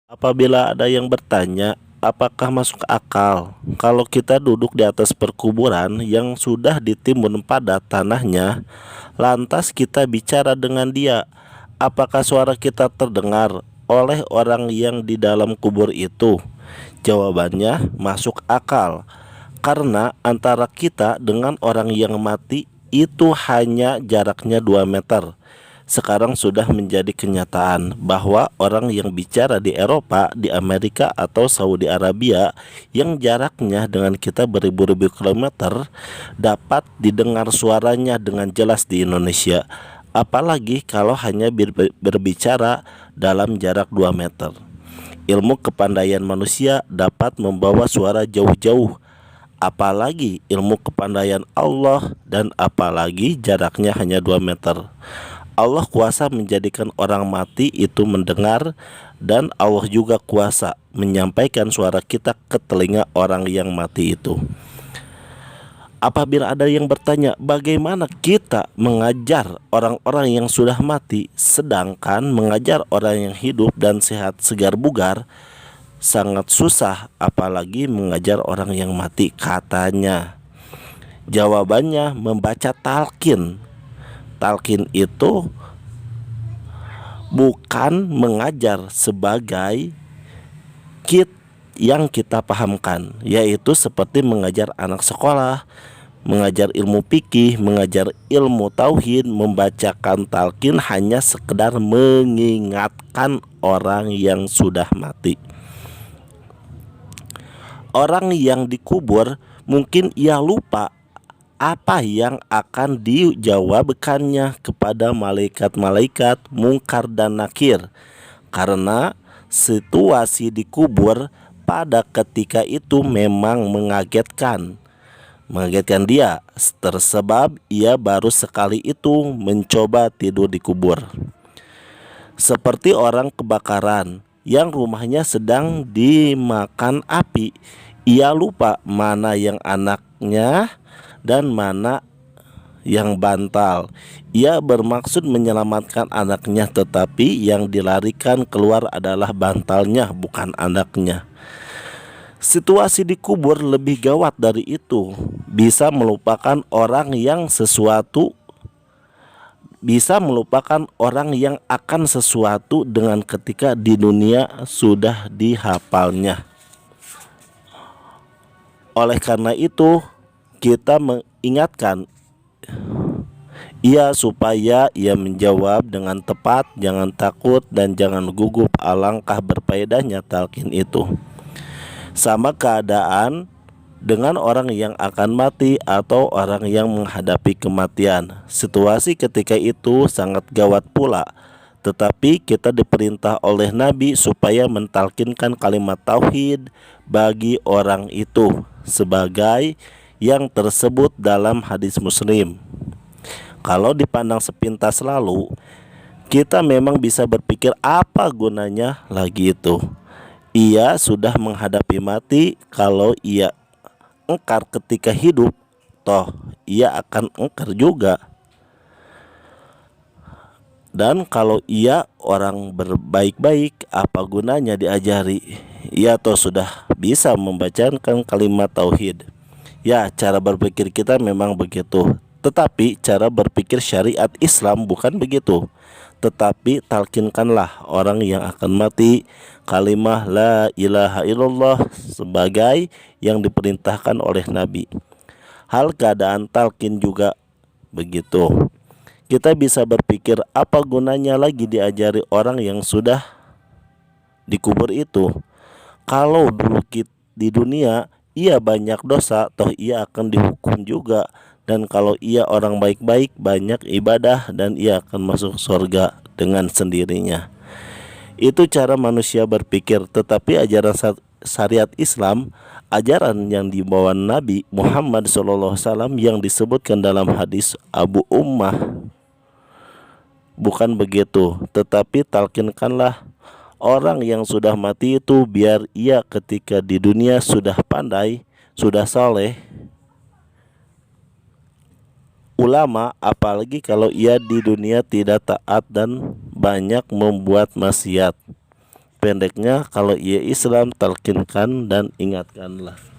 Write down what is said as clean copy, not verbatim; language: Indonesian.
Apabila ada yang bertanya, apakah masuk akal kalau kita duduk di atas perkuburan yang sudah ditimbun padat tanahnya, lantas kita bicara dengan dia? Apakah suara kita terdengar oleh orang yang di dalam kubur itu? Jawabannya masuk akal, karena antara kita dengan orang yang mati itu hanya jaraknya 2 meter. Sekarang sudah menjadi kenyataan bahwa orang yang bicara di Eropa, di Amerika atau Saudi Arabia yang jaraknya dengan kita beribu-ribu kilometer dapat didengar suaranya dengan jelas di Indonesia. Apalagi kalau hanya berbicara dalam jarak 2 meter. Ilmu kepandaian manusia dapat membawa suara jauh-jauh, apalagi ilmu kepandaian Allah, dan apalagi jaraknya hanya 2 meter. Allah kuasa menjadikan orang mati itu mendengar, dan Allah juga kuasa menyampaikan suara kita ke telinga orang yang mati itu. Apabila ada yang bertanya, bagaimana kita mengajar orang-orang yang sudah mati, sedangkan mengajar orang yang hidup dan sehat segar bugar sangat susah, apalagi mengajar orang yang mati, katanya. Jawabannya membaca talqin. Talqin itu bukan mengajar sebagai kit yang kita pahamkan, yaitu seperti mengajar anak sekolah, mengajar ilmu fikih, mengajar ilmu tauhid. Membacakan talqin hanya sekedar mengingatkan orang yang sudah mati. Orang yang dikubur mungkin ia lupa apa yang akan dijawabkannya kepada malaikat-malaikat Mungkar dan Nakir, karena situasi dikubur pada ketika itu memang mengagetkan dia, tersebab ia baru sekali itu mencoba tidur di kubur. Seperti orang kebakaran yang rumahnya sedang dimakan api, ia lupa mana yang anaknya dan mana yang bantal. Ia bermaksud menyelamatkan anaknya, tetapi yang dilarikan keluar adalah bantalnya, bukan anaknya. Situasi di kubur lebih gawat dari itu. Bisa melupakan orang yang akan sesuatu dengan ketika di dunia sudah dihafalnya. Oleh karena itu, kita mengingatkan ia supaya ia menjawab dengan tepat, jangan takut dan jangan gugup. Alangkah berfaedahnya talqin itu. Sama keadaan dengan orang yang akan mati atau orang yang menghadapi kematian. Situasi ketika itu sangat gawat pula. Tetapi kita diperintah oleh Nabi supaya mentalkinkan kalimat tauhid bagi orang itu, sebagai yang tersebut dalam hadis Muslim. Kalau dipandang sepintas lalu, kita memang bisa berpikir apa gunanya lagi itu. Ia sudah menghadapi mati. Kalau ia engkar ketika hidup, toh ia akan engkar juga. Dan kalau ia orang berbaik-baik, apa gunanya diajari? Ia toh sudah bisa membacakan kalimat tauhid. Ya, cara berpikir kita memang begitu. Tetapi cara berpikir syariat Islam bukan begitu. Tetapi talkinkanlah orang yang akan mati kalimah la ilaha illallah sebagai yang diperintahkan oleh Nabi. Hal keadaan talkin juga begitu. Kita bisa berpikir apa gunanya lagi diajari orang yang sudah dikubur itu. Kalau dulu di dunia ia banyak dosa, toh ia akan dihukum juga. Dan kalau ia orang baik-baik, banyak ibadah, dan ia akan masuk surga dengan sendirinya. Itu cara manusia berpikir. Tetapi ajaran syariat Islam, ajaran yang dibawa Nabi Muhammad SAW yang disebutkan dalam hadis Abu Ummah, bukan begitu. Tetapi talkinkanlah orang yang sudah mati itu, biar ia ketika di dunia sudah pandai, sudah saleh, ulama, apalagi kalau ia di dunia tidak taat dan banyak membuat maksiat. Pendeknya, kalau ia Islam, talkinkan dan ingatkanlah.